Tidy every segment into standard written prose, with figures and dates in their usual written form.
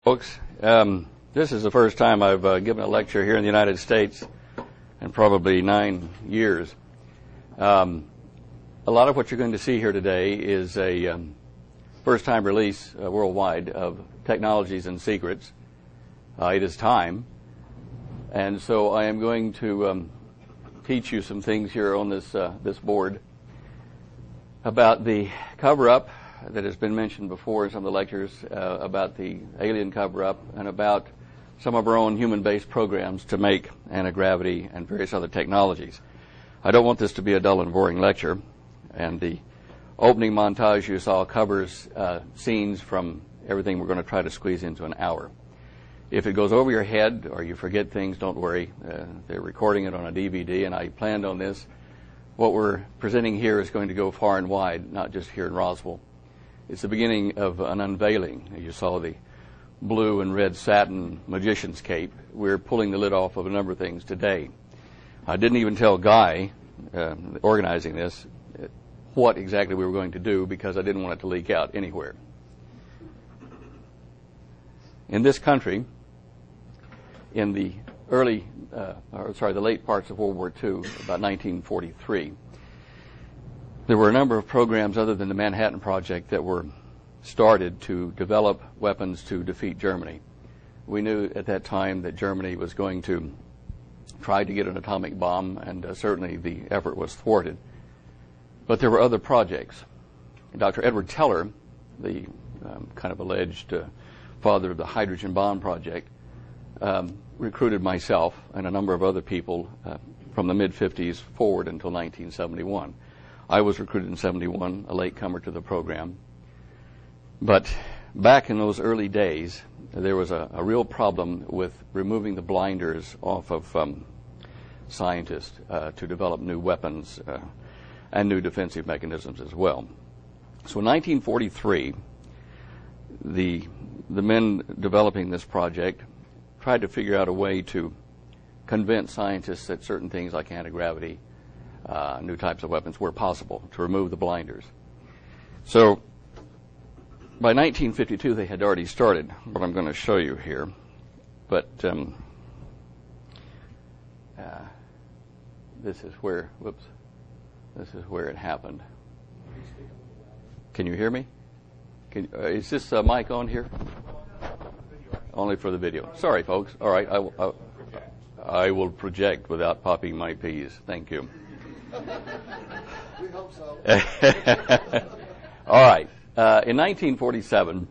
Folks, this is the first time I've given a lecture here in the United States in probably 9 years. A lot of what you're going to see here today is a first-time release worldwide of Technologies and Secrets. It is time, and so I am going to teach you some things here on this board about the cover-up that has been mentioned before in some of the lectures, about the alien cover-up and about some of our own human-based programs to make anti-gravity and various other technologies. I don't want this to be a dull and boring lecture, and the opening montage you saw covers scenes from everything we're going to try to squeeze into an hour. If it goes over your head or you forget things, don't worry. They're recording it on a DVD, and I planned on this. What we're presenting here is going to go far and wide, not just here in Roswell. It's the beginning of an unveiling. You saw the blue and red satin magician's cape. We're pulling the lid off of a number of things today. I didn't even tell Guy, organizing this, what exactly we were going to do because I didn't want it to leak out anywhere. In this country, in the the late parts of World War II, about 1943, there were a number of programs other than the Manhattan Project that were started to develop weapons to defeat Germany. We knew at that time that Germany was going to try to get an atomic bomb, and certainly the effort was thwarted. But there were other projects. Dr. Edward Teller, the kind of alleged father of the hydrogen bomb project, recruited myself and a number of other people from the mid-50s forward until 1971. I was recruited in 71, a latecomer to the program. But back in those early days, there was a real problem with removing the blinders off of scientists to develop new weapons and new defensive mechanisms as well. So in 1943, the men developing this project tried to figure out a way to convince scientists that certain things like anti-gravity, new types of weapons were possible, to remove the blinders. So by 1952, they had already started what I'm going to show you here. But this is where it happened. Can you hear me? Is this mic on here? Only for the video. Sorry, folks. All right, I will project without popping my peas. Thank you. We hope so. All right. In 1947,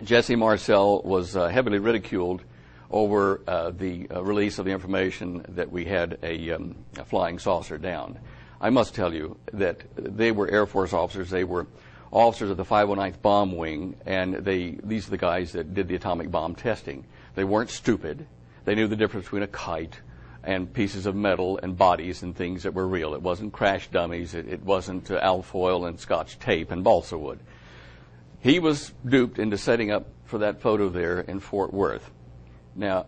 Jesse Marcel was heavily ridiculed over the release of the information that we had a flying saucer down. I must tell you that they were Air Force officers. They were officers of the 509th Bomb Wing, and these are the guys that did the atomic bomb testing. They weren't stupid. They knew the difference between a kite and pieces of metal and bodies and things that were real. It wasn't crash dummies. It wasn't alfoil and Scotch tape and balsa wood. He was duped into setting up for that photo there in Fort Worth. Now,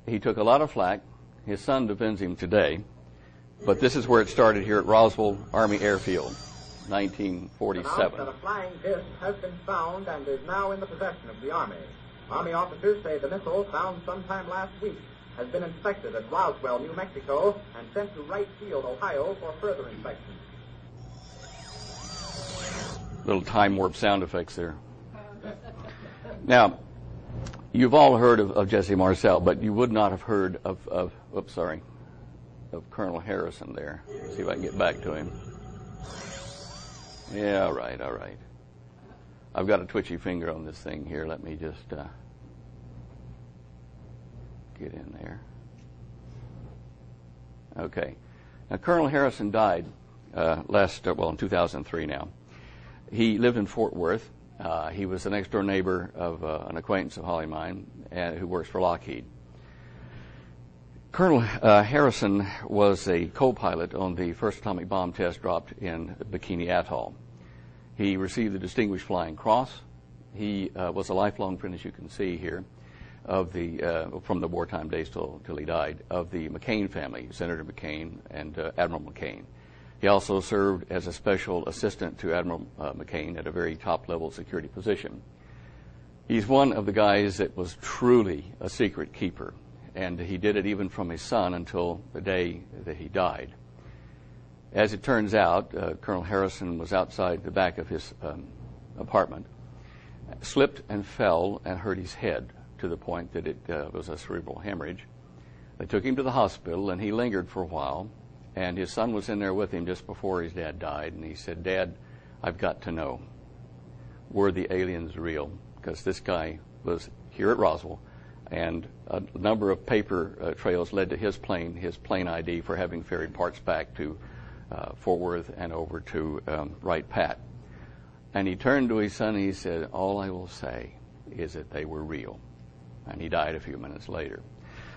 he took a lot of flack. His son defends him today. But this is where it started here at Roswell Army Airfield, 1947. A flying disc has been found and is now in the possession of the Army. Army officers say the missile, found sometime last week, has been inspected at Roswell, New Mexico, and sent to Wright Field, Ohio, for further inspection. Little time warp sound effects there. Now, you've all heard of Jesse Marcel, but you would not have heard of Colonel Harrison there. Let's see if I can get back to him. Yeah, all right. I've got a twitchy finger on this thing here. Let me just get in there. Okay. Now, Colonel Harrison died in 2003 now. He lived in Fort Worth. He was the next-door neighbor of an acquaintance of Holly mine who works for Lockheed. Colonel Harrison was a co-pilot on the first atomic bomb test dropped in Bikini Atoll. He received the Distinguished Flying Cross. He was a lifelong friend, as you can see here, of from the wartime days till he died, of the McCain family, Senator McCain and Admiral McCain. He also served as a special assistant to Admiral McCain at a very top-level security position. He's one of the guys that was truly a secret keeper, and he did it even from his son until the day that he died. As it turns out, Colonel Harrison was outside the back of his apartment, slipped and fell and hurt his head to the point that it was a cerebral hemorrhage. They took him to the hospital, and he lingered for a while, and his son was in there with him just before his dad died, and he said, "Dad, I've got to know, were the aliens real?" Because this guy was here at Roswell, and a number of paper trails led to his plane ID for having ferried parts back to Fort Worth and over to Wright-Patt. And he turned to his son and he said, "All I will say is that they were real." And he died a few minutes later.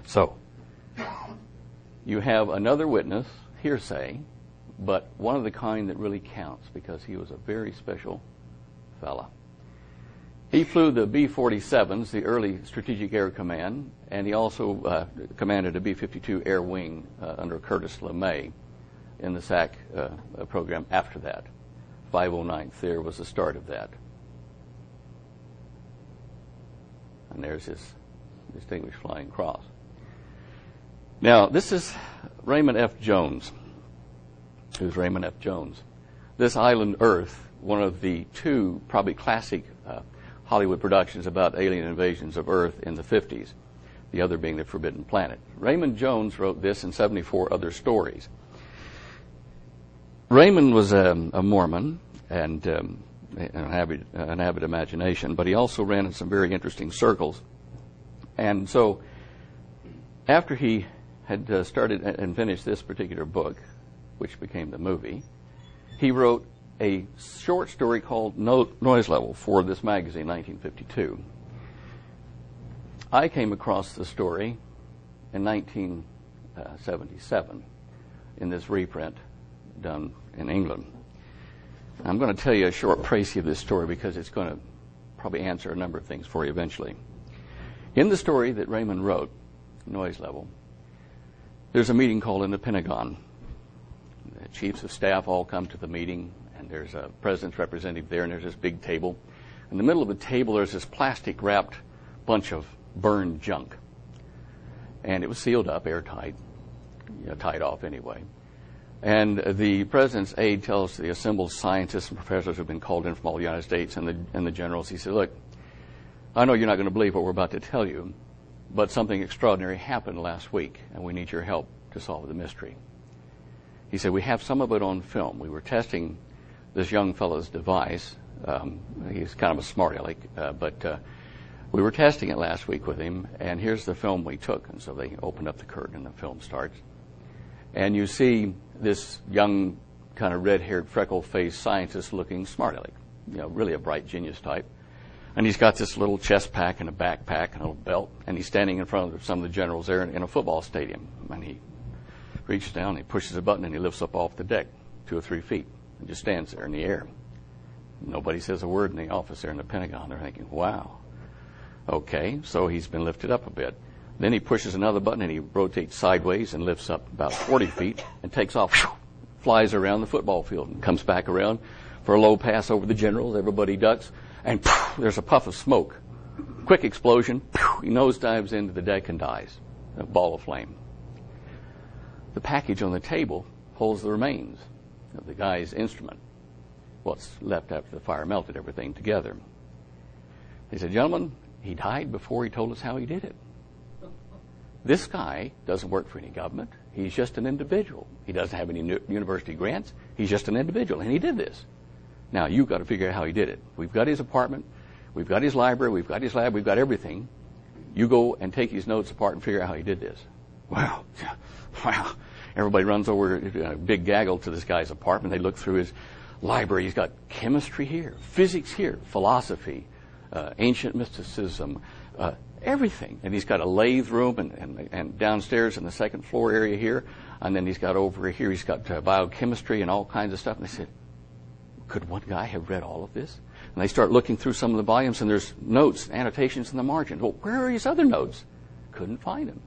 So, you have another witness, hearsay, but one of the kind that really counts because he was a very special fella. He flew the B-47s, the early Strategic Air Command, and he also commanded a B-52 Air Wing under Curtis LeMay in the SAC program after that. 509th there was the start of that. And there's his Distinguished Flying Cross. Now, this is Raymond F. Jones. Who's Raymond F. Jones? This Island Earth, one of the two probably classic Hollywood productions about alien invasions of Earth in the 50s, the other being The Forbidden Planet. Raymond Jones wrote this and 74 other stories. Raymond was a Mormon and an avid imagination, but he also ran in some very interesting circles. And so after he had started and finished this particular book, which became the movie, he wrote a short story called Noise Level for this magazine, 1952. I came across the story in 1977 in this reprint done in England. I'm going to tell you a short précis of this story because it's going to probably answer a number of things for you eventually. In the story that Raymond wrote, Noise Level, there's a meeting called in the Pentagon. The chiefs of staff all come to the meeting, and there's a president's representative there, and there's this big table. In the middle of the table, there's this plastic-wrapped bunch of burned junk. And it was sealed up, airtight, tied off anyway. And the president's aide tells the assembled scientists and professors who've been called in from all the United States and the generals, he said, "Look, I know you're not going to believe what we're about to tell you, but something extraordinary happened last week, and we need your help to solve the mystery." He said, "We have some of it on film. We were testing this young fellow's device. He's kind of a smart aleck, but we were testing it last week with him, and here's the film we took." And so they opened up the curtain, and the film starts. And you see this young, kind of red-haired, freckle-faced scientist-looking smart aleck, really a bright genius type. And he's got this little chest pack and a backpack and a little belt, and he's standing in front of some of the generals there in a football stadium. And he reaches down, he pushes a button, and he lifts up off the deck 2 or 3 feet and just stands there in the air. Nobody says a word in the office there in the Pentagon. They're thinking, wow. Okay, so he's been lifted up a bit. Then he pushes another button, and he rotates sideways and lifts up about 40 feet and takes off, flies around the football field and comes back around for a low pass over the generals. Everybody ducks, and there's a puff of smoke. Quick explosion. He nosedives into the deck and dies. A ball of flame. The package on the table holds the remains of the guy's instrument. What's left after the fire melted everything together. He said, "Gentlemen, he died before he told us how he did it. This guy doesn't work for any government. He's just an individual. He doesn't have any university grants. He's just an individual, and he did this. Now, you've got to figure out how he did it. We've got his apartment. We've got his library. We've got his lab. We've got everything. You go and take his notes apart and figure out how he did this." Wow. Everybody runs over a big gaggle to this guy's apartment. They look through his library. He's got chemistry here, physics here, philosophy, ancient mysticism, everything. And he's got a lathe room and downstairs in the second floor area here. And then he's got over here, he's got biochemistry and all kinds of stuff. And they said, could one guy have read all of this? And they start looking through some of the volumes, and there's notes, annotations in the margin. Well, where are his other notes? Couldn't find them.